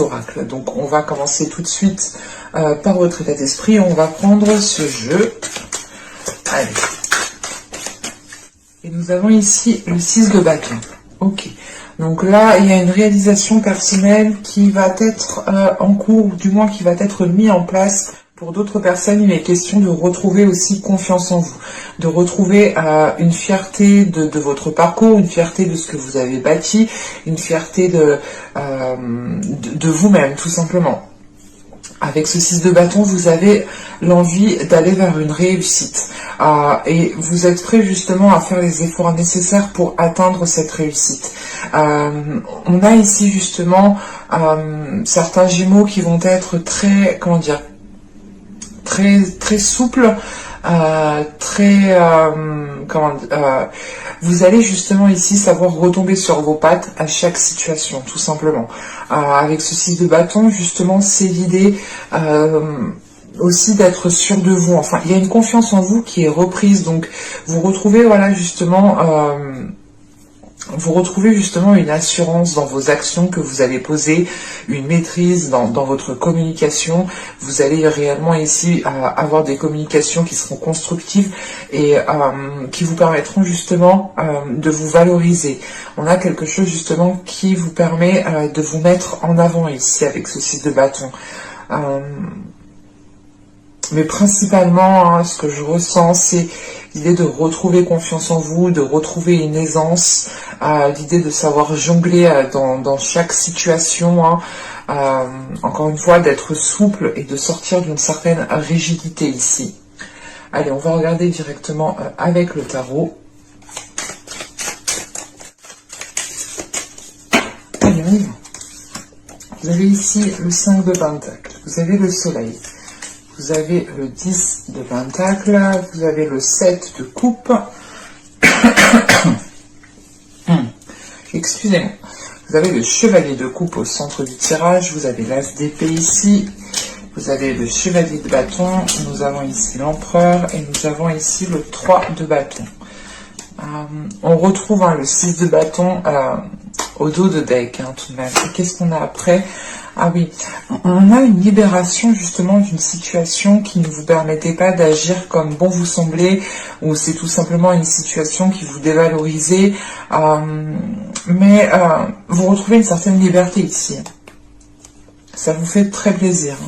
Oracle. Donc on va commencer tout de suite par votre état d'esprit. On va prendre ce jeu. Allez. Et nous avons ici le 6 de bâton. Ok. Donc là, il y a une réalisation personnelle qui va être en cours, ou du moins qui va être mise en place. Pour d'autres personnes, il est question de retrouver aussi confiance en vous, de retrouver une fierté de votre parcours, une fierté de ce que vous avez bâti, une fierté de vous-même, tout simplement. Avec ce 6 de bâton, vous avez l'envie d'aller vers une réussite. Et vous êtes prêt justement à faire les efforts nécessaires pour atteindre cette réussite. On a ici justement certains Gémeaux qui vont être très, comment dire, très souple, vous allez justement ici savoir retomber sur vos pattes à chaque situation, tout simplement. Avec ce 6 de bâton, justement, c'est l'idée aussi d'être sûr de vous. Enfin, il y a une confiance en vous qui est reprise, donc vous retrouvez, voilà, justement... vous retrouvez justement une assurance dans vos actions que vous allez poser, une maîtrise dans votre communication. Vous allez réellement ici avoir des communications qui seront constructives et qui vous permettront justement de vous valoriser. On a quelque chose justement qui vous permet de vous mettre en avant ici avec ce 6 de bâton. Mais principalement, ce que je ressens, c'est l'idée de retrouver confiance en vous, de retrouver une aisance, l'idée de savoir jongler dans chaque situation, encore une fois, d'être souple et de sortir d'une certaine rigidité ici. Allez, on va regarder directement avec le tarot. Allez, on y va. Vous avez ici le 5 de Pentacle, vous avez le Soleil. Vous avez le 10 de Pentacle, vous avez le 7 de Coupe. Excusez-moi. Vous avez le Chevalier de Coupe au centre du tirage, vous avez l'As d'épée ici, vous avez le Chevalier de Bâton, nous avons ici l'Empereur et nous avons ici le 3 de Bâton. On retrouve le 6 de Bâton au dos de deck, tout de même. Et qu'est-ce qu'on a après ? Ah oui, on a une libération justement d'une situation qui ne vous permettait pas d'agir comme bon vous semblait, ou c'est tout simplement une situation qui vous dévalorisait, mais vous retrouvez une certaine liberté ici. Ça vous fait très plaisir.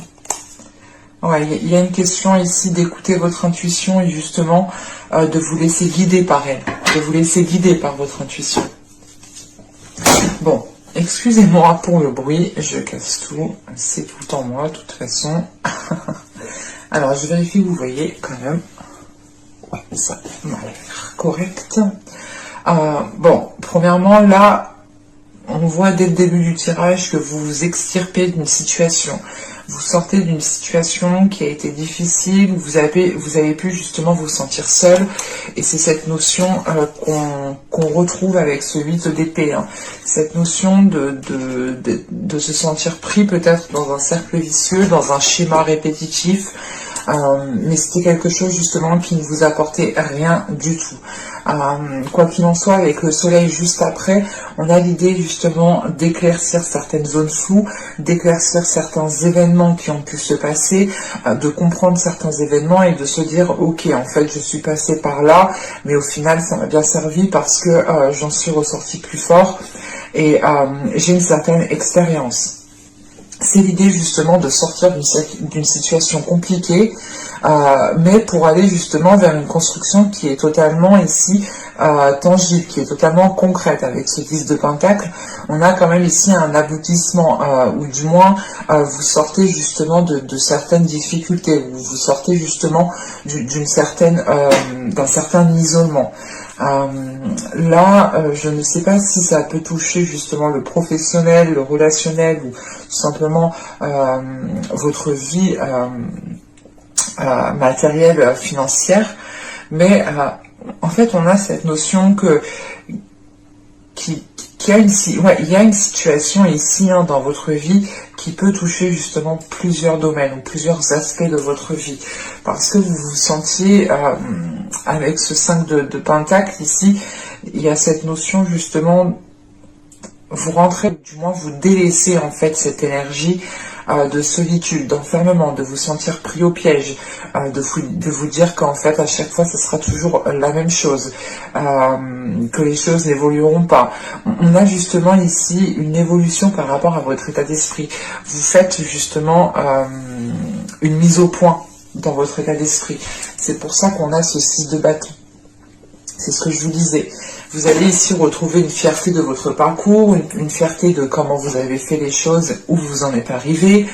Ouais, il y a une question ici d'écouter votre intuition et justement de vous laisser guider par elle, de vous laisser guider par votre intuition. Bon. Excusez-moi pour le bruit, je casse tout, c'est tout le temps moi, de toute façon. Alors, je vérifie que vous voyez quand même. Ouais, ça m'a l'air correct. Bon, premièrement, là, on voit dès le début du tirage que vous vous extirpez d'une situation. Vous sortez d'une situation qui a été difficile, vous avez pu justement vous sentir seul, et c'est cette notion qu'on retrouve avec ce 8 d'épée. Cette notion de se sentir pris peut-être dans un cercle vicieux, dans un schéma répétitif, mais c'était quelque chose justement qui ne vous apportait rien du tout. Quoi qu'il en soit, avec le soleil juste après, on a l'idée justement d'éclaircir certaines zones floues, d'éclaircir certains événements qui ont pu se passer, de comprendre certains événements et de se dire ok, en fait je suis passé par là, mais au final ça m'a bien servi parce que j'en suis ressorti plus fort et j'ai une certaine expérience. C'est l'idée justement de sortir d'une situation compliquée, mais pour aller justement vers une construction qui est totalement ici tangible, qui est totalement concrète. Avec ce 10 de Pentacle, on a quand même ici un aboutissement, ou du moins vous sortez justement de certaines difficultés, ou vous sortez justement d'un certain isolement. Là, je ne sais pas si ça peut toucher justement le professionnel, le relationnel ou tout simplement votre vie matérielle, financière, mais en fait on a cette notion il y a une situation ici dans votre vie qui peut toucher justement plusieurs domaines ou plusieurs aspects de votre vie, parce que vous vous sentiez avec ce 5 de Pentacle ici, il y a cette notion justement vous rentrez, du moins vous délaissez en fait cette énergie de solitude, d'enfermement, de vous sentir pris au piège, de vous dire qu'en fait à chaque fois ce sera toujours la même chose, que les choses n'évolueront pas. On a justement ici une évolution par rapport à votre état d'esprit. Vous faites justement une mise au point dans votre état d'esprit. C'est pour ça qu'on a ce 6 de bâton. C'est ce que je vous disais. Vous allez ici retrouver une fierté de votre parcours, une fierté de comment vous avez fait les choses, où vous en êtes arrivé.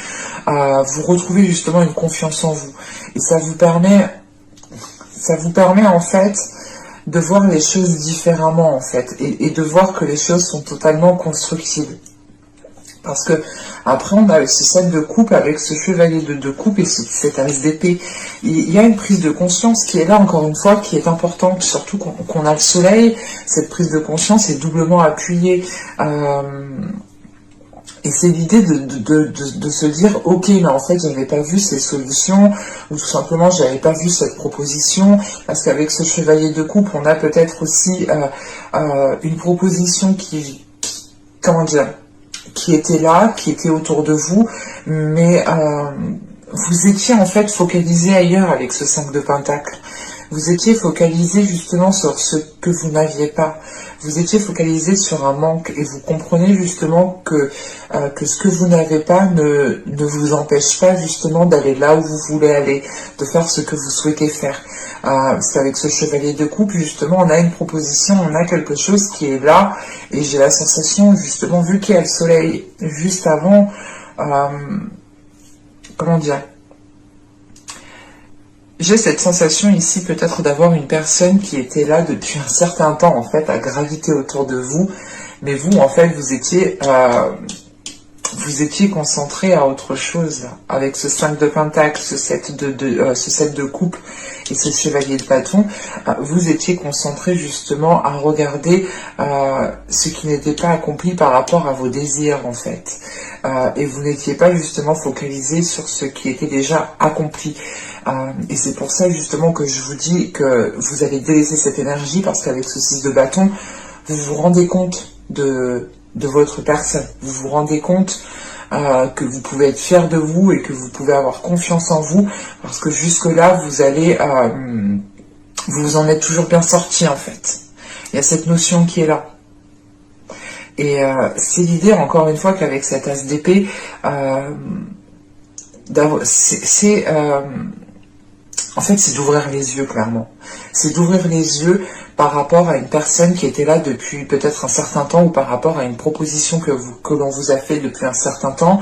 Vous retrouvez justement une confiance en vous. Et ça vous permet en fait de voir les choses différemment en fait, et de voir que les choses sont totalement constructibles. Parce que après on a ce 7 de coupe avec ce chevalier de coupe et cet as d'épée. Il y a une prise de conscience qui est là encore une fois, qui est importante, surtout qu'on a le soleil. Cette prise de conscience est doublement appuyée. Et c'est l'idée de se dire, ok, mais en fait, j'avais pas vu ces solutions, ou tout simplement, j'avais pas vu cette proposition, parce qu'avec ce chevalier de coupe, on a peut-être aussi une proposition comment dire, qui était là, qui était autour de vous, mais vous étiez en fait focalisé ailleurs avec ce 5 de Pentacle. Vous étiez focalisé justement sur ce que vous n'aviez pas. Vous étiez focalisé sur un manque et vous comprenez justement que ce que vous n'avez pas ne vous empêche pas justement d'aller là où vous voulez aller, de faire ce que vous souhaitez faire. Parce qu'avec ce chevalier de coupe, justement, on a une proposition, on a quelque chose qui est là, et j'ai la sensation, justement, vu qu'il y a le soleil juste avant, comment dire, j'ai cette sensation ici peut-être d'avoir une personne qui était là depuis un certain temps, en fait, à graviter autour de vous, mais vous, en fait, vous étiez concentré à autre chose, là, avec ce 5 de Pentacle, ce 7 de coupe et ce chevalier de bâton. Vous étiez concentré justement à regarder ce qui n'était pas accompli par rapport à vos désirs, en fait. Et vous n'étiez pas justement focalisé sur ce qui était déjà accompli. Et c'est pour ça justement que je vous dis que vous allez délaisser cette énergie, parce qu'avec ce 6 de bâton, vous vous rendez compte de votre personne. Vous vous rendez compte que vous pouvez être fier de vous et que vous pouvez avoir confiance en vous, parce que jusque-là, vous allez... vous en êtes toujours bien sorti, en fait. Il y a cette notion qui est là. Et c'est l'idée, encore une fois, qu'avec cet as d'épée, en fait, c'est d'ouvrir les yeux, clairement. C'est d'ouvrir les yeux par rapport à une personne qui était là depuis peut-être un certain temps, ou par rapport à une proposition que l'on vous a fait depuis un certain temps.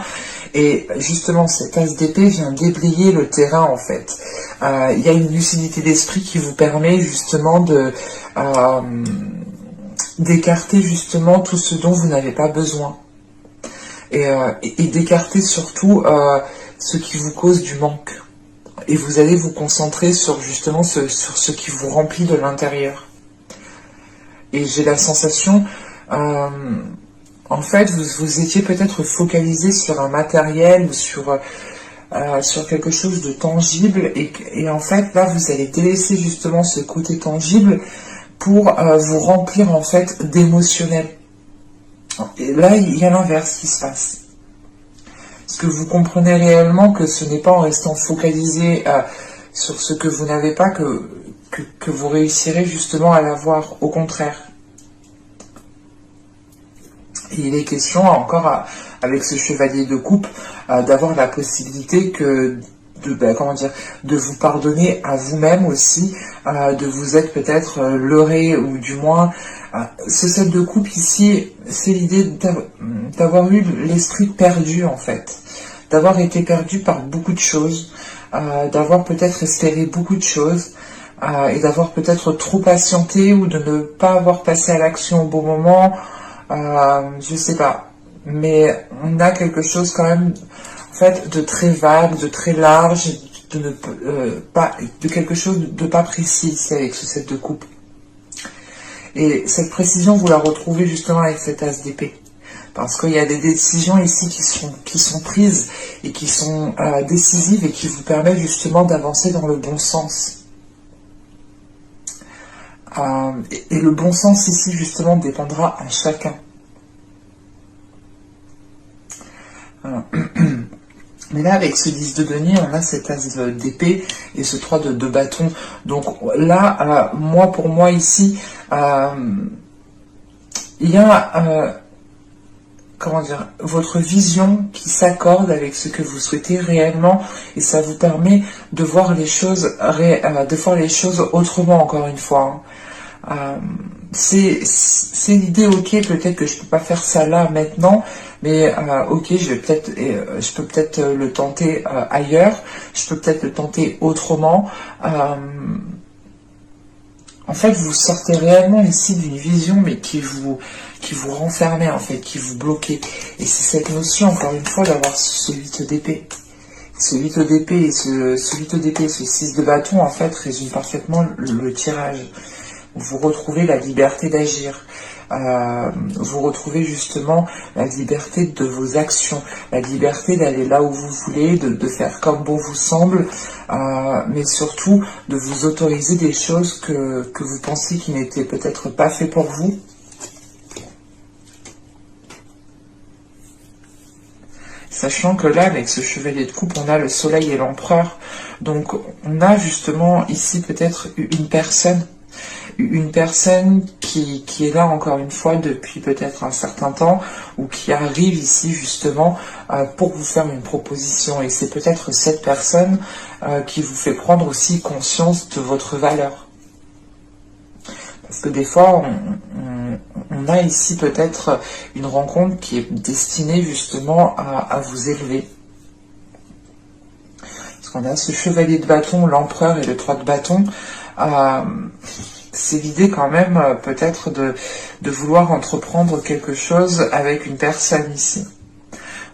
Et justement, cet as d'épée vient déblayer le terrain, en fait. Il y a une lucidité d'esprit qui vous permet justement d'écarter justement tout ce dont vous n'avez pas besoin. Et d'écarter surtout ce qui vous cause du manque. Et vous allez vous concentrer sur justement sur ce qui vous remplit de l'intérieur. Et j'ai la sensation, en fait, vous étiez peut-être focalisé sur un matériel ou sur quelque chose de tangible. Et en fait, là, vous allez délaisser justement ce côté tangible pour vous remplir en fait d'émotionnel. Et là, il y a l'inverse qui se passe. Parce que vous comprenez réellement que ce n'est pas en restant focalisé sur ce que vous n'avez pas que vous réussirez justement à l'avoir. Au contraire. Et il est question encore avec ce chevalier de coupe d'avoir la possibilité de vous pardonner à vous-même aussi, de vous être peut-être leurré, ou du moins ce 7 de coupe ici, c'est l'idée d'avoir eu l'esprit perdu, en fait, d'avoir été perdu par beaucoup de choses, d'avoir peut-être espéré beaucoup de choses, et d'avoir peut-être trop patienté, ou de ne pas avoir passé à l'action au bon moment, je sais pas, mais on a quelque chose quand même, en fait, de très vague, de très large, de quelque chose de pas précis ici avec ce 7 de coupe. Et cette précision, vous la retrouvez justement avec cet as d'épée. Parce qu'il y a des décisions ici qui sont prises et qui sont décisives et qui vous permettent justement d'avancer dans le bon sens. Et le bon sens ici justement dépendra à chacun. Mais là, avec ce 10 de denier, on a cet as d'épée et ce 3 de bâton. Donc là, pour moi ici, il y a, comment dire, votre vision qui s'accorde avec ce que vous souhaitez réellement, et ça vous permet de voir les choses, autrement, encore une fois. C'est l'idée, ok, peut-être que je peux pas faire ça là maintenant, mais ok, je peux peut-être le tenter ailleurs, je peux peut-être le tenter autrement. En fait, vous sortez réellement ici d'une vision, mais qui vous renfermait, en fait, qui vous bloquait. Et c'est cette notion, encore une fois, d'avoir ce 8 d'épée. Ce 8 d'épée et ce 6 de bâton, en fait, résume parfaitement le tirage. Vous retrouvez la liberté d'agir. Vous retrouvez justement la liberté de vos actions, la liberté d'aller là où vous voulez, de faire comme bon vous semble, mais surtout de vous autoriser des choses que vous pensiez qui n'étaient peut-être pas fait pour vous. Sachant que là, avec ce chevalier de coupe, on a le soleil et l'empereur. Donc, on a justement ici peut-être une personne qui est là encore une fois depuis peut-être un certain temps, ou qui arrive ici justement pour vous faire une proposition. Et c'est peut-être cette personne qui vous fait prendre aussi conscience de votre valeur. Parce que des fois, on a ici peut-être une rencontre qui est destinée justement à vous élever. Parce qu'on a ce chevalier de bâton, l'empereur et le 3 de bâton. C'est l'idée quand même peut-être de vouloir entreprendre quelque chose avec une personne ici.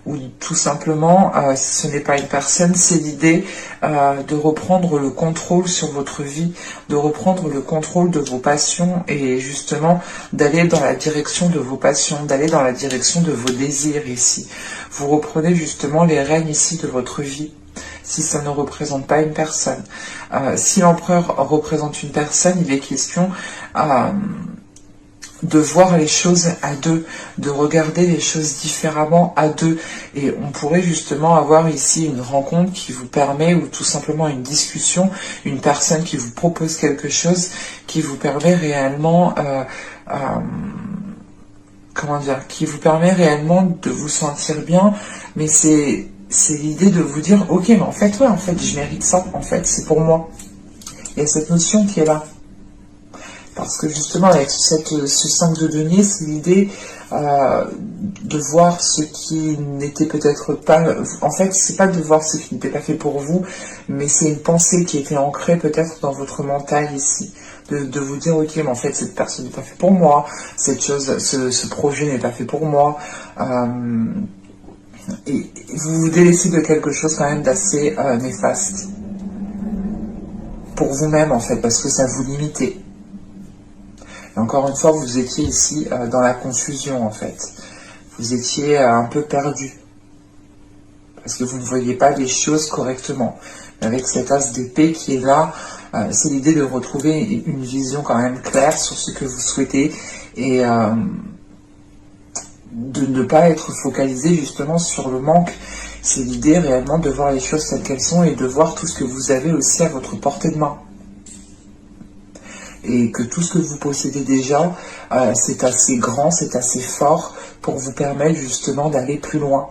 Ou tout simplement, si ce n'est pas une personne, c'est l'idée de reprendre le contrôle sur votre vie, de reprendre le contrôle de vos passions et justement d'aller dans la direction de vos passions, d'aller dans la direction de vos désirs ici. Vous reprenez justement les rênes ici de votre vie, si ça ne représente pas une personne. Si l'empereur représente une personne, il est question de voir les choses à deux, de regarder les choses différemment à deux. Et on pourrait justement avoir ici une rencontre qui vous permet, ou tout simplement une discussion, une personne qui vous propose quelque chose, qui vous permet réellement, qui vous permet réellement de vous sentir bien, mais c'est l'idée de vous dire, ok, mais en fait, je mérite ça, en fait, c'est pour moi. Il y a cette notion qui est là. Parce que justement, avec ce 5 de denier, c'est l'idée de voir ce qui n'était peut-être pas... En fait, c'est pas de voir ce qui n'était pas fait pour vous, mais c'est une pensée qui était ancrée peut-être dans votre mental ici. De vous dire, ok, mais en fait, cette personne n'est pas faite pour moi, cette chose, ce projet n'est pas fait pour moi. Et vous vous délaissez de quelque chose quand même d'assez néfaste. Pour vous-même, en fait, parce que ça vous limitait. Et encore une fois, vous étiez ici dans la confusion, en fait. Vous étiez un peu perdu. Parce que vous ne voyez pas les choses correctement. Avec cet as d'épée qui est là, c'est l'idée de retrouver une vision quand même claire sur ce que vous souhaitez. Et de ne pas être focalisé justement sur le manque. C'est l'idée réellement de voir les choses telles qu'elles sont et de voir tout ce que vous avez aussi à votre portée de main. Et que tout ce que vous possédez déjà, c'est assez grand, c'est assez fort pour vous permettre justement d'aller plus loin.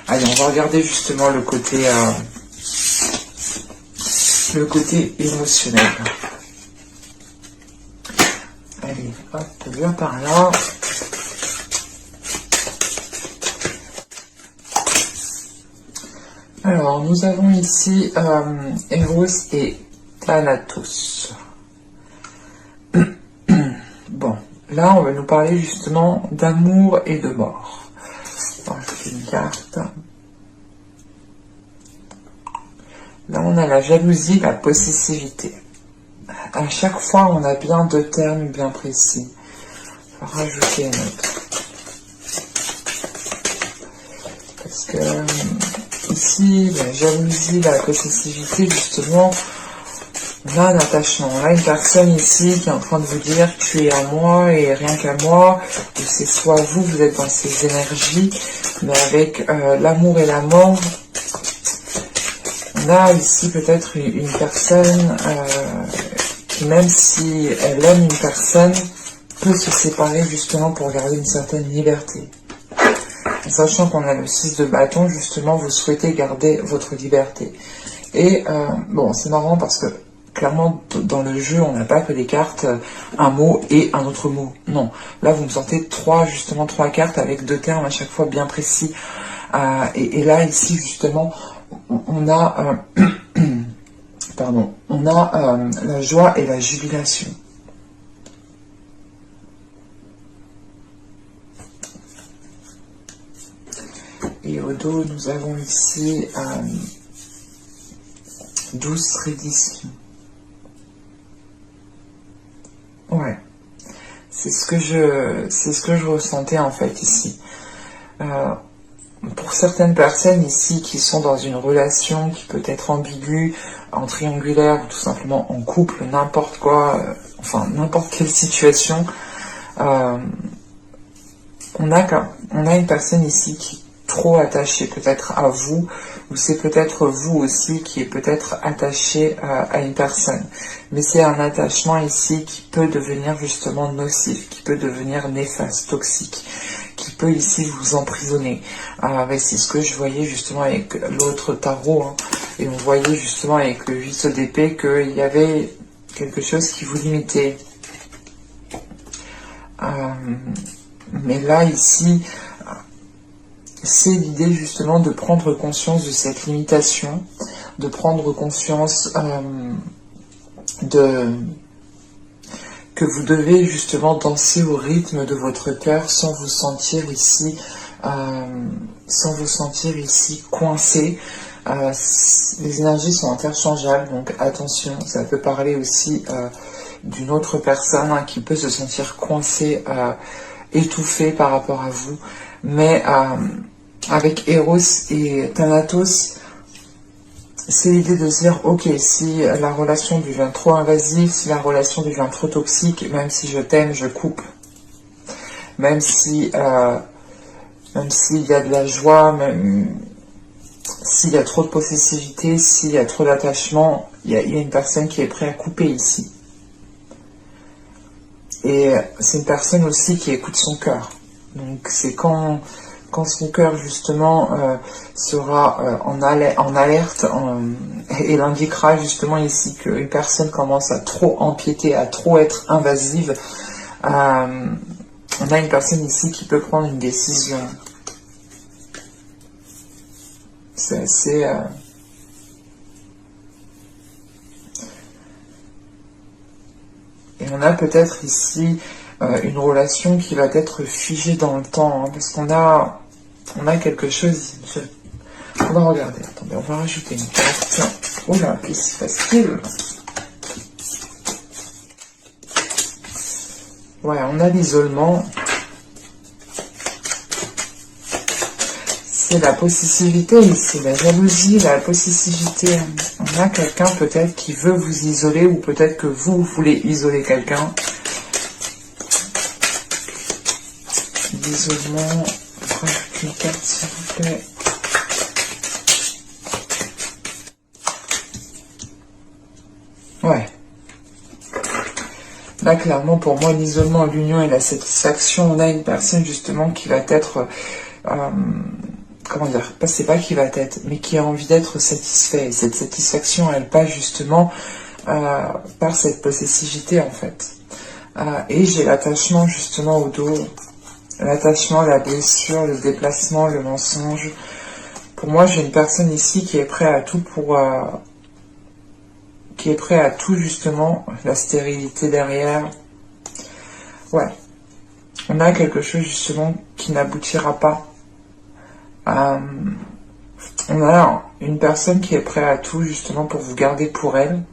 Allez, on va regarder justement le côté émotionnel. Allez, hop, bien par là. Alors, nous avons ici Eros et Thanatos. Bon, là, on va nous parler justement d'amour et de mort. Alors, je fais une carte. Là, on a la jalousie, la possessivité. À chaque fois, on a bien deux termes bien précis. Je vais rajouter une autre. Parce que ici, la jalousie, la possessivité, justement, On a un attachement. On a une personne ici qui est en train de vous dire tu es à moi et rien qu'à moi. Ou c'est soit vous, vous êtes dans ces énergies, mais avec l'amour et la mort. On a ici peut-être une personne qui, même si elle aime une personne, peut se séparer justement pour garder une certaine liberté. En sachant qu'on a le 6 de bâton, justement, vous souhaitez garder votre liberté. Et bon, c'est marrant parce que clairement, dans le jeu, on n'a pas que des cartes, un mot et un autre mot. Non, là, vous me sortez trois cartes avec deux termes à chaque fois bien précis. Et là, ici, justement, on a, pardon, on a la joie et la jubilation. Et au dos, nous avons ici 12 redditions. Ouais, c'est ce que je ressentais en fait ici. Pour certaines personnes ici qui sont dans une relation qui peut être ambiguë, en triangulaire ou tout simplement en couple, n'importe quoi, enfin n'importe quelle situation, on a une personne ici qui est trop attachée peut-être à vous, ou c'est peut-être vous aussi qui est peut-être attaché à une personne. Mais c'est un attachement ici qui peut devenir justement nocif, qui peut devenir néfaste, toxique, qui peut ici vous emprisonner. C'est ce que je voyais justement avec l'autre tarot, hein, et on voyait justement avec le 8 d'épée qu'il y avait quelque chose qui vous limitait. Mais là, ici, c'est l'idée justement de prendre conscience de cette limitation, de prendre conscience que vous devez justement danser au rythme de votre cœur sans vous sentir ici coincé. Les énergies sont interchangeables, donc attention, ça peut parler aussi d'une autre personne hein, qui peut se sentir coincée, étouffée par rapport à vous, mais avec Eros et Thanatos, c'est l'idée de se dire, ok, si la relation devient trop invasive, si la relation devient trop toxique, même si je t'aime, je coupe. Même s'il y a de la joie, même s'il y a trop de possessivité, s'il y a trop d'attachement, il y a une personne qui est prête à couper ici. Et c'est une personne aussi qui écoute son cœur. Donc c'est quand son cœur justement sera en alerte et l'indiquera justement ici qu'une personne commence à trop empiéter, à trop être invasive, on a une personne ici qui peut prendre une décision. C'est assez... Et on a peut-être ici une relation qui va être figée dans le temps, hein, parce qu'on a quelque chose... On va regarder, attendez, on va rajouter une carte. Oula, qu'est-ce qui se passe-t-il? Ouais, on a l'isolement. C'est la possessivité ici, la jalousie, la possessivité. On a quelqu'un peut-être qui veut vous isoler ou peut-être que vous voulez isoler quelqu'un. L'isolement, rajoute une carte s'il vous plaît. Ouais. Là, clairement, pour moi, l'isolement, l'union et la satisfaction, on a une personne justement qui va être... comment dire, c'est pas qui va être, mais qui a envie d'être satisfait. Et cette satisfaction, elle passe justement par cette possessivité, en fait. Et j'ai l'attachement justement au dos. L'attachement, la blessure, le déplacement, le mensonge. Pour moi, j'ai une personne ici qui est prête à tout pour... qui est prêt à tout justement, la stérilité derrière. Ouais. On a quelque chose justement qui n'aboutira pas. On a une personne qui est prête à tout justement pour vous garder pour elle,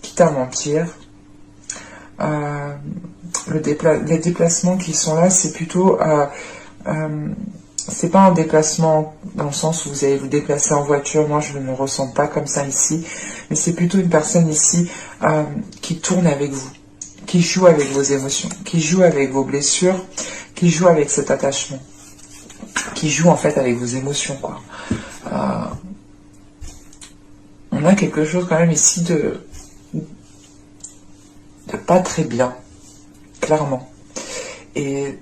quitte à mentir. Les déplacements qui sont là, c'est plutôt C'est pas un déplacement dans le sens où vous allez vous déplacer en voiture, moi je ne le ressens pas comme ça ici, mais c'est plutôt une personne ici qui tourne avec vous, qui joue avec vos émotions, qui joue avec vos blessures, qui joue avec cet attachement, qui joue en fait avec vos émotions, quoi. On a quelque chose quand même ici de pas très bien, clairement. Mais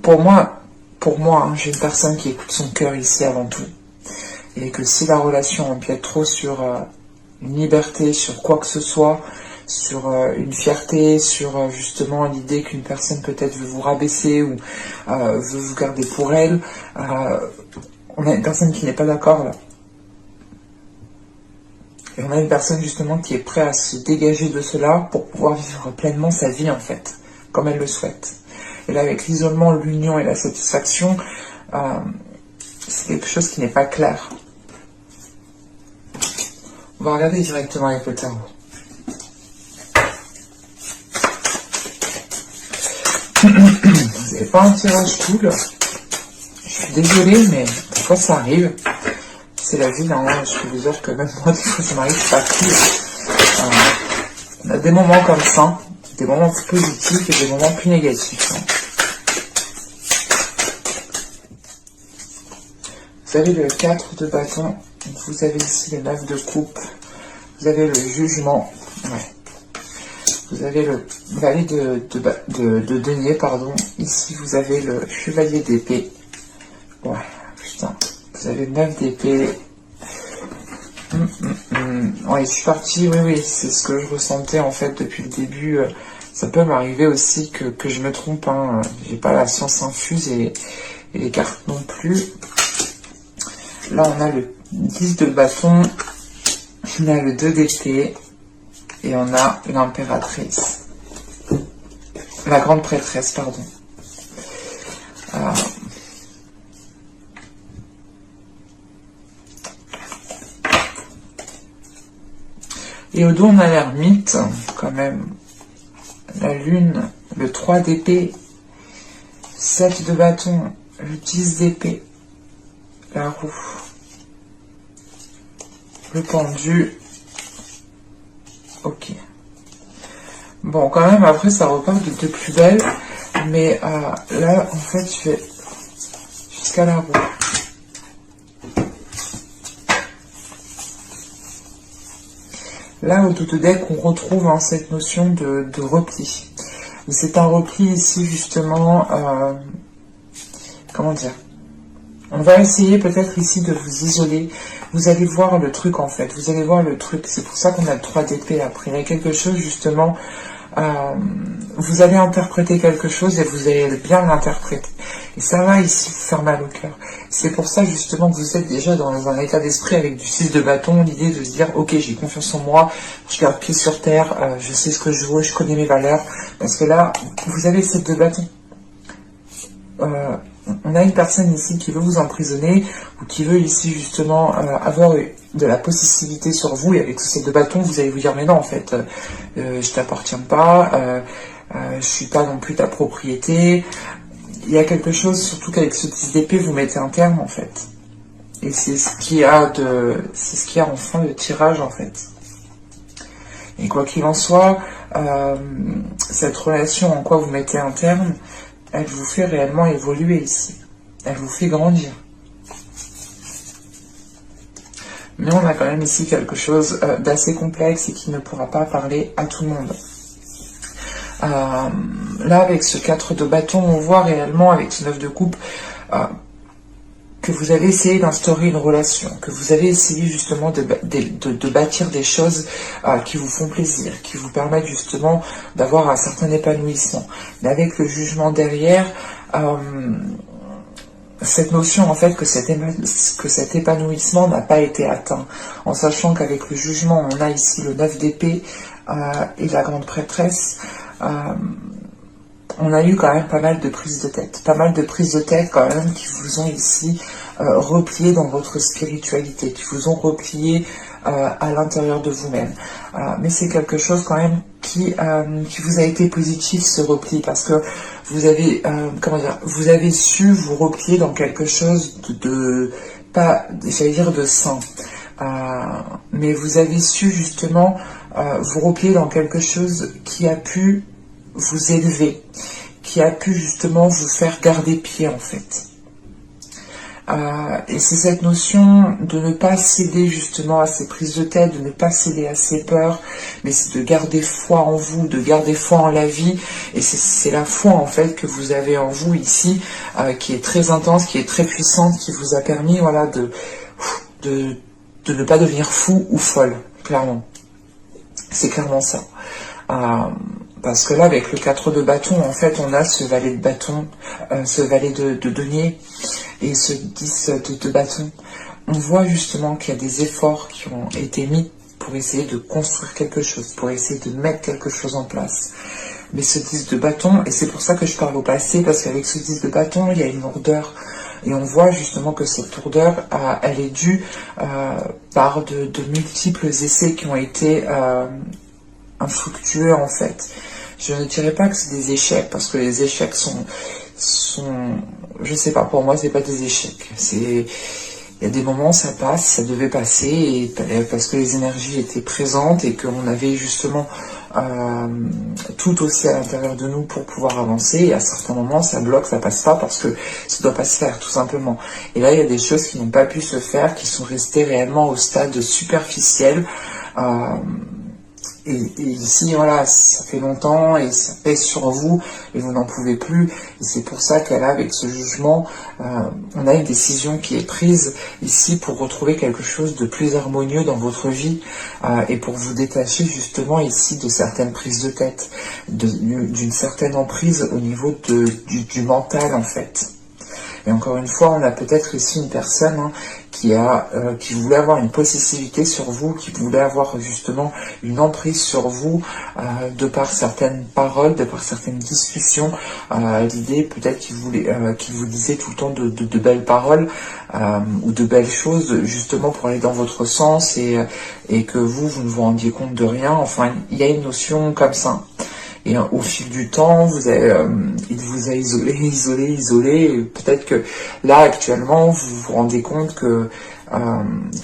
pour moi, hein, j'ai une personne qui écoute son cœur ici avant tout. Et que si la relation empiète trop sur une liberté, sur quoi que ce soit, sur une fierté, sur justement l'idée qu'une personne peut-être veut vous rabaisser ou veut vous garder pour elle, on a une personne qui n'est pas d'accord là. Et on a une personne justement qui est prête à se dégager de cela pour pouvoir vivre pleinement sa vie en fait, comme elle le souhaite. Et là avec l'isolement, l'union et la satisfaction, c'est quelque chose qui n'est pas clair. On va regarder directement avec le tarot. Vous n'avez pas un tirage cool. Je suis désolée, mais des fois ça arrive. C'est la vie, hein. Je peux vous dire que même moi, des fois ça m'arrive pas cool. On a des moments comme ça, des moments plus positifs et des moments plus négatifs. Vous avez le 4 de bâton, vous avez ici le 9 de coupe, vous avez le jugement, ouais. Vous avez le valet de denier, pardon. Ici, vous avez le chevalier d'épée. Ouais, putain. Vous avez le 9 d'épée. Ouais, je suis parti, oui, c'est ce que je ressentais en fait depuis le début. Ça peut m'arriver aussi que je me trompe, hein. J'ai pas la science infuse et les cartes non plus. Là, on a le 10 de bâton, on a le 2 d'épée, et on a l'impératrice. La grande prêtresse, pardon. Et au dos, on a l'ermite, quand même. La lune, le 3 d'épée, 7 de bâton, le 10 d'épée, la roue, le pendu. Ok. Bon, quand même, après, ça repart de plus belle. Mais là, en fait, je vais jusqu'à la roue. Là, au tout deck, on retrouve hein, cette notion de repli. C'est un repli ici, justement, comment dire, on va essayer peut-être ici de vous isoler. Vous allez voir le truc, en fait. Vous allez voir le truc. C'est pour ça qu'on a le 3 d'épée après. Il y a quelque chose, justement, vous allez interpréter quelque chose et vous allez bien l'interpréter. Et ça va ici vous faire mal au cœur. C'est pour ça justement que vous êtes déjà dans un état d'esprit avec du 6 de bâton, l'idée de se dire ok, j'ai confiance en moi, je garde pied sur terre, je sais ce que je veux, je connais mes valeurs. Parce que là, vous avez le 7 de bâton. On a une personne ici qui veut vous emprisonner ou qui veut ici justement avoir de la possessivité sur vous, et avec ce 7 de bâton, vous allez vous dire mais non en fait, je t'appartiens pas, je suis pas non plus ta propriété. Il y a quelque chose, surtout qu'avec ce 10 d'épée, vous mettez un terme en fait. Et c'est ce qu'il y a en fin de tirage en fait. Et quoi qu'il en soit, cette relation en quoi vous mettez un terme, elle vous fait réellement évoluer ici. Elle vous fait grandir. Mais on a quand même ici quelque chose d'assez complexe et qui ne pourra pas parler à tout le monde. Là, avec ce 4 de bâton, on voit réellement, avec ce 9 de coupe, que vous avez essayé d'instaurer une relation, que vous avez essayé justement de bâtir des choses qui vous font plaisir, qui vous permettent justement d'avoir un certain épanouissement. Mais avec le jugement derrière, cette notion en fait que cet épanouissement n'a pas été atteint, en sachant qu'avec le jugement, on a ici le 9 d'épée et la grande prêtresse, on a eu quand même pas mal de prises de tête. Pas mal de prises de tête quand même qui vous ont ici replié dans votre spiritualité, qui vous ont replié à l'intérieur de vous-même. Mais c'est quelque chose quand même qui vous a été positif, ce repli, parce que vous avez, comment dire, vous avez su vous replier dans quelque chose pas, j'allais dire de sain, mais vous avez su justement vous replier dans quelque chose qui a pu vous élever, qui a pu justement vous faire garder pied en fait. Et c'est cette notion de ne pas céder justement à ces prises de tête, de ne pas céder à ces peurs, mais c'est de garder foi en vous, de garder foi en la vie. Et c'est la foi en fait que vous avez en vous ici, qui est très intense, qui est très puissante, qui vous a permis voilà, de ne pas devenir fou ou folle, clairement. C'est clairement ça. Parce que là, avec le 4 de bâton, en fait, on a ce valet de bâton, ce valet de denier et ce 10 de bâton. On voit justement qu'il y a des efforts qui ont été mis pour essayer de construire quelque chose, pour essayer de mettre quelque chose en place. Mais ce 10 de bâton, et c'est pour ça que je parle au passé, parce qu'avec ce 10 de bâton, il y a une lourdeur. Et on voit justement que cette lourdeur, elle est due par de multiples essais qui ont été infructueux en fait. Je ne dirais pas que c'est des échecs, parce que les échecs sont je sais pas, pour moi c'est pas des échecs. Il y a des moments ça passe, ça devait passer, et parce que les énergies étaient présentes et qu'on avait justement tout aussi à l'intérieur de nous pour pouvoir avancer, et à certains moments ça bloque, ça passe pas parce que ça doit pas se faire tout simplement. Et là il y a des choses qui n'ont pas pu se faire, qui sont restées réellement au stade superficiel. Et ici, voilà, ça fait longtemps et ça pèse sur vous et vous n'en pouvez plus. Et c'est pour ça qu'elle a, avec ce jugement, on a une décision qui est prise ici pour retrouver quelque chose de plus harmonieux dans votre vie et pour vous détacher justement ici de certaines prises de tête, d'une certaine emprise au niveau du mental en fait. Et encore une fois, on a peut-être ici une personne qui voulait avoir une possessivité sur vous, qui voulait avoir justement une emprise sur vous de par certaines paroles, de par certaines discussions. L'idée peut-être qu'il vous disait tout le temps de belles paroles ou de belles choses justement pour aller dans votre sens et que vous ne vous rendiez compte de rien. Enfin, il y a une notion comme ça. Et au fil du temps, il vous a isolé. Et peut-être que là, actuellement, vous vous rendez compte que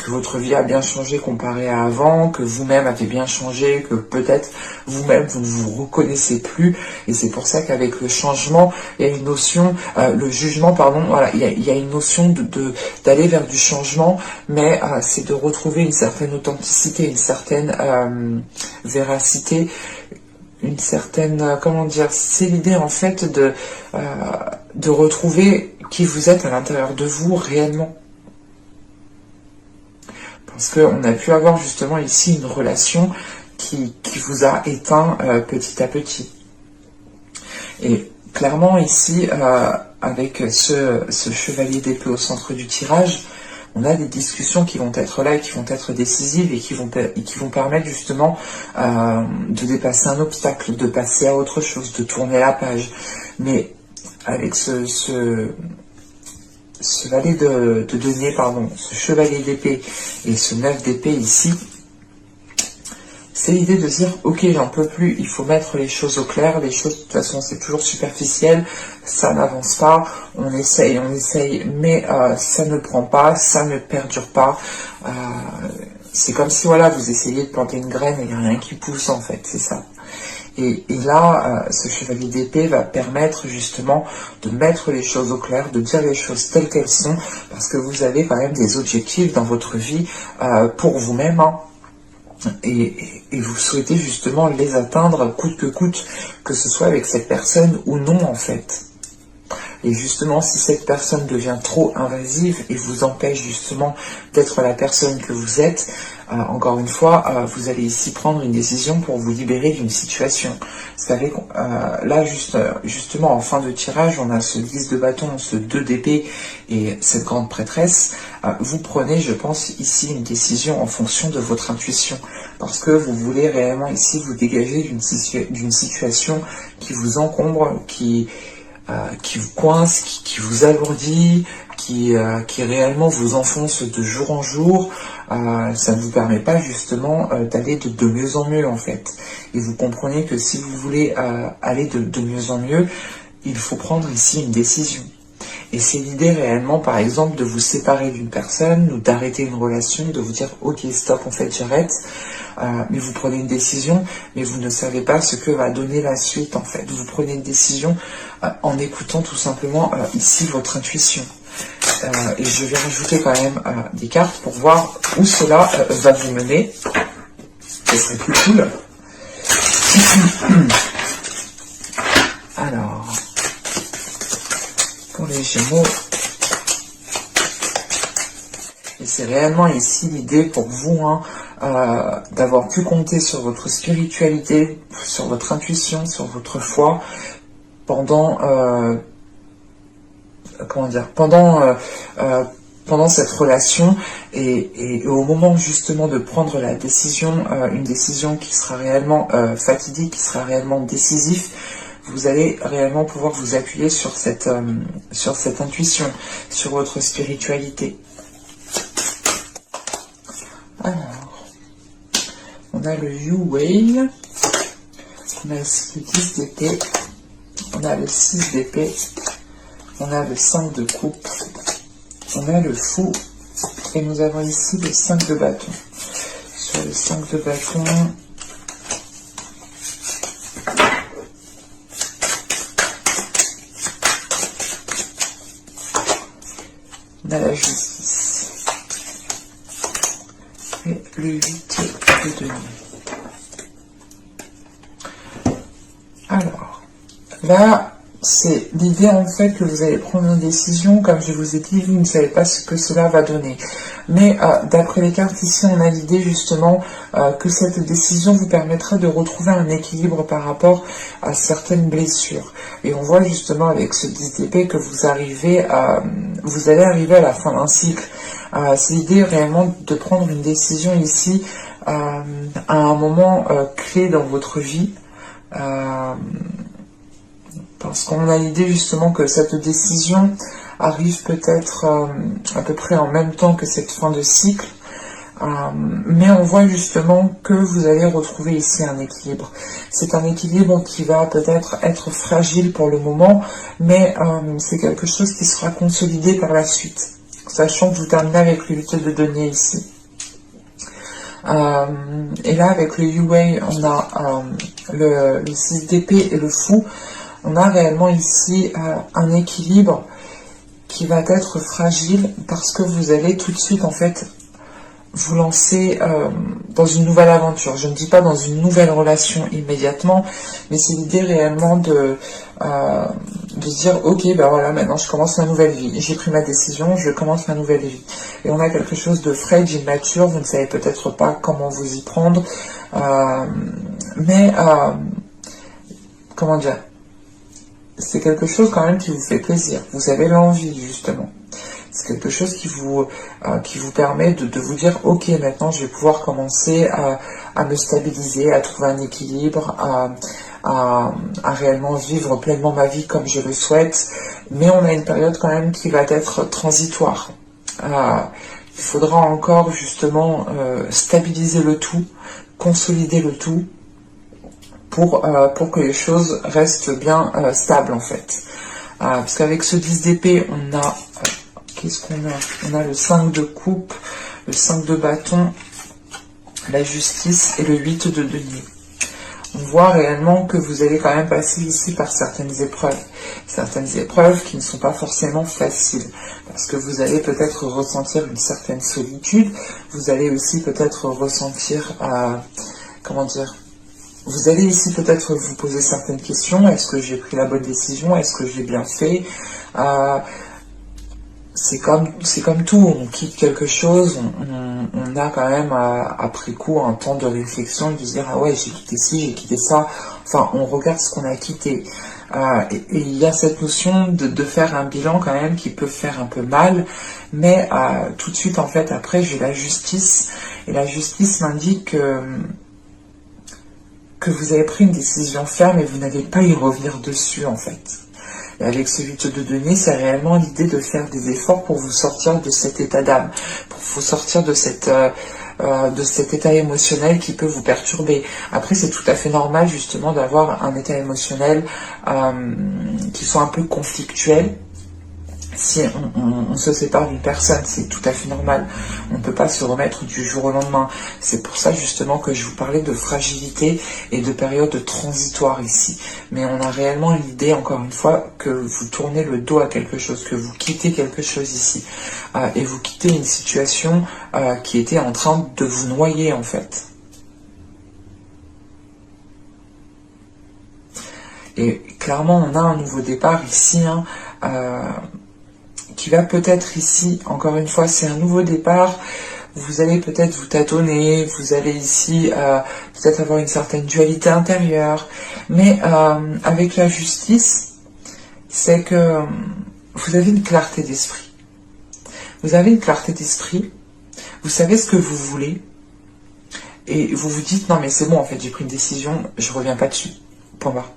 votre vie a bien changé comparé à avant, que vous-même avez bien changé, que peut-être vous-même, vous ne vous reconnaissez plus. Et c'est pour ça qu'avec le changement, il y a une notion, le jugement, pardon, voilà, il y a une notion d'aller vers du changement, mais c'est de retrouver une certaine authenticité, une certaine véracité, une certaine, comment dire, c'est l'idée en fait de retrouver qui vous êtes à l'intérieur de vous réellement. Parce qu'on a pu avoir justement ici une relation qui vous a éteint petit à petit. Et clairement ici, avec ce chevalier d'épée au centre du tirage, on a des discussions qui vont être là et qui vont être décisives et qui vont permettre justement de dépasser un obstacle, de passer à autre chose, de tourner la page. Mais avec ce valet de denier, pardon, ce chevalier d'épée et ce 9 d'épée ici, c'est l'idée de dire, ok, j'en peux plus, il faut mettre les choses au clair, les choses, de toute façon, c'est toujours superficiel, ça n'avance pas, on essaye, mais ça ne prend pas, ça ne perdure pas. C'est comme si, voilà, vous essayez de planter une graine et il n'y a rien qui pousse, en fait, c'est ça. Et là, ce chevalier d'épée va permettre justement de mettre les choses au clair, de dire les choses telles qu'elles sont, parce que vous avez quand même des objectifs dans votre vie pour vous-même, et vous souhaitez justement les atteindre coûte que ce soit avec cette personne ou non en fait. Et justement, si cette personne devient trop invasive et vous empêche justement d'être la personne que vous êtes, encore une fois, vous allez ici prendre une décision pour vous libérer d'une situation. Vous savez, là, justement, en fin de tirage, on a ce 10 de bâton, ce 2 d'épée et cette grande prêtresse. Vous prenez, je pense, ici une décision en fonction de votre intuition. Parce que vous voulez réellement ici vous dégager d'une situation qui vous encombre, qui vous coince, qui vous alourdit, qui réellement vous enfonce de jour en jour, ça ne vous permet pas justement d'aller de mieux en mieux en fait. Et vous comprenez que si vous voulez aller de mieux en mieux, il faut prendre ici une décision. Et c'est l'idée réellement, par exemple, de vous séparer d'une personne ou d'arrêter une relation, de vous dire ok stop, en fait j'arrête. Mais vous prenez une décision, mais vous ne savez pas ce que va donner la suite en fait. Vous prenez une décision en écoutant tout simplement ici votre intuition. Et je vais rajouter quand même des cartes pour voir où cela va vous mener. Ce serait plus cool. Alors, pour les Gémeaux, et c'est réellement ici l'idée pour vous d'avoir pu compter sur votre spiritualité, sur votre intuition, sur votre foi pendant pendant cette relation et au moment justement de prendre la décision, une décision qui sera réellement fatidique, qui sera réellement décisif, vous allez réellement pouvoir vous appuyer sur cette intuition, sur votre spiritualité. Alors, on a le Yu-Wei, on a le 10 d'épée, on a le 6 d'épée, on a le 5 de coupe, on a le fou, et nous avons ici le 5 de bâton. Sur le 5 de bâton, on a la justice, et le 8 de denier. Alors, là, c'est l'idée en fait que vous allez prendre une décision, comme je vous ai dit, vous ne savez pas ce que cela va donner. Mais d'après les cartes ici, on a l'idée justement que cette décision vous permettra de retrouver un équilibre par rapport à certaines blessures. Et on voit justement avec ce 10 d'épée que vous allez arriver à la fin d'un cycle. C'est l'idée réellement de prendre une décision ici à un moment clé dans votre vie. Parce qu'on a l'idée justement que cette décision arrive peut-être à peu près en même temps que cette fin de cycle. Mais on voit justement que vous allez retrouver ici un équilibre. C'est un équilibre qui va peut-être être fragile pour le moment, mais c'est quelque chose qui sera consolidé par la suite. Sachant que vous terminez avec le 8 de denier ici. Et là, avec le Yu-Wei, on a le 6 d'épée et le fou. On a réellement ici un équilibre qui va être fragile parce que vous allez tout de suite en fait vous lancer dans une nouvelle aventure. Je ne dis pas dans une nouvelle relation immédiatement, mais c'est l'idée réellement de se dire ok, ben voilà, maintenant je commence ma nouvelle vie. J'ai pris ma décision, je commence ma nouvelle vie. Et on a quelque chose de frais, d'immature, vous ne savez peut-être pas comment vous y prendre, mais comment dire, c'est quelque chose quand même qui vous fait plaisir. Vous avez l'envie justement. C'est quelque chose qui vous permet de vous dire ok, maintenant je vais pouvoir commencer à me stabiliser, à trouver un équilibre, à réellement vivre pleinement ma vie comme je le souhaite. Mais on a une période quand même qui va être transitoire. Il faudra encore justement stabiliser le tout, consolider le tout, pour que les choses restent bien stables en fait. Parce qu'avec ce 10 d'épée, on a... qu'est-ce qu'on a? On a le 5 de coupe, le 5 de bâton, la justice et le 8 de denier. On voit réellement que vous allez quand même passer ici par certaines épreuves qui ne sont pas forcément faciles, parce que vous allez peut-être ressentir une certaine solitude, vous allez aussi peut-être ressentir, comment dire, vous allez ici peut-être vous poser certaines questions. Est-ce que j'ai pris la bonne décision? Est-ce que j'ai bien fait? C'est comme tout, on quitte quelque chose, on a quand même après coup un temps de réflexion et de se dire ah ouais, j'ai quitté ci, j'ai quitté ça. Enfin, on regarde ce qu'on a quitté. Et il y a cette notion de faire un bilan quand même qui peut faire un peu mal, mais tout de suite en fait après j'ai la justice, et la justice m'indique que vous avez pris une décision ferme et vous n'allez pas y revenir dessus en fait. Et avec ce 8 de denier, c'est réellement l'idée de faire des efforts pour vous sortir de cet état d'âme, pour vous sortir de cet état émotionnel qui peut vous perturber. Après, c'est tout à fait normal justement d'avoir un état émotionnel qui soit un peu conflictuel. Si on se sépare d'une personne, c'est tout à fait normal. On ne peut pas se remettre du jour au lendemain. C'est pour ça justement que je vous parlais de fragilité et de période transitoire ici. Mais on a réellement l'idée, encore une fois, que vous tournez le dos à quelque chose, que vous quittez quelque chose ici. Et vous quittez une situation qui était en train de vous noyer en fait. Et clairement, on a un nouveau départ ici, hein, qui va peut-être ici, encore une fois, c'est un nouveau départ. Vous allez peut-être vous tâtonner, vous allez ici peut-être avoir une certaine dualité intérieure. Mais avec la justice, c'est que vous avez une clarté d'esprit. Vous avez une clarté d'esprit, vous savez ce que vous voulez, et vous vous dites, non mais c'est bon, en fait, j'ai pris une décision, je reviens pas dessus. Point barre.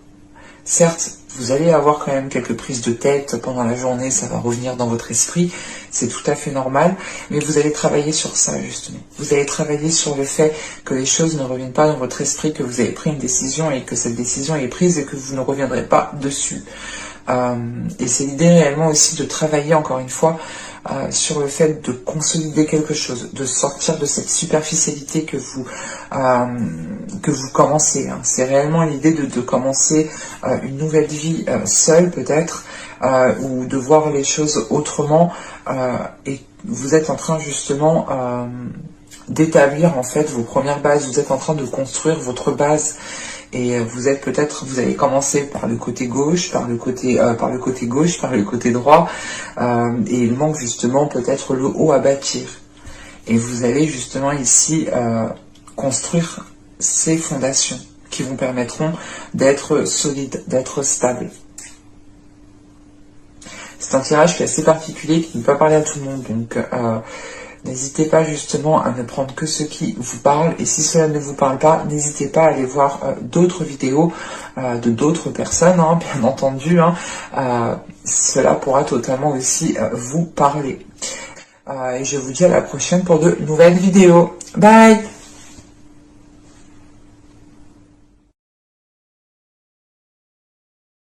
Certes, vous allez avoir quand même quelques prises de tête pendant la journée, ça va revenir dans votre esprit, c'est tout à fait normal, mais vous allez travailler sur ça justement. Vous allez travailler sur le fait que les choses ne reviennent pas dans votre esprit, que vous avez pris une décision et que cette décision est prise et que vous ne reviendrez pas dessus. Et c'est l'idée réellement aussi de travailler encore une fois sur le fait de consolider quelque chose, de sortir de cette superficialité que vous commencez. Hein. C'est réellement l'idée de commencer une nouvelle vie seule peut-être, ou de voir les choses autrement. Et vous êtes en train justement d'établir en fait vos premières bases. Vous êtes en train de construire votre base. Et vous allez commencer par le côté gauche, par le côté gauche, par le côté droit, et il manque justement peut-être le haut à bâtir. Et vous allez justement ici construire ces fondations qui vous permettront d'être solide, d'être stable. C'est un tirage qui est assez particulier, qui ne peut pas parler à tout le monde, donc n'hésitez pas justement à ne prendre que ce qui vous parle, et si cela ne vous parle pas, n'hésitez pas à aller voir d'autres vidéos de d'autres personnes, hein, bien entendu, hein, cela pourra totalement aussi vous parler. Et je vous dis à la prochaine pour de nouvelles vidéos. Bye!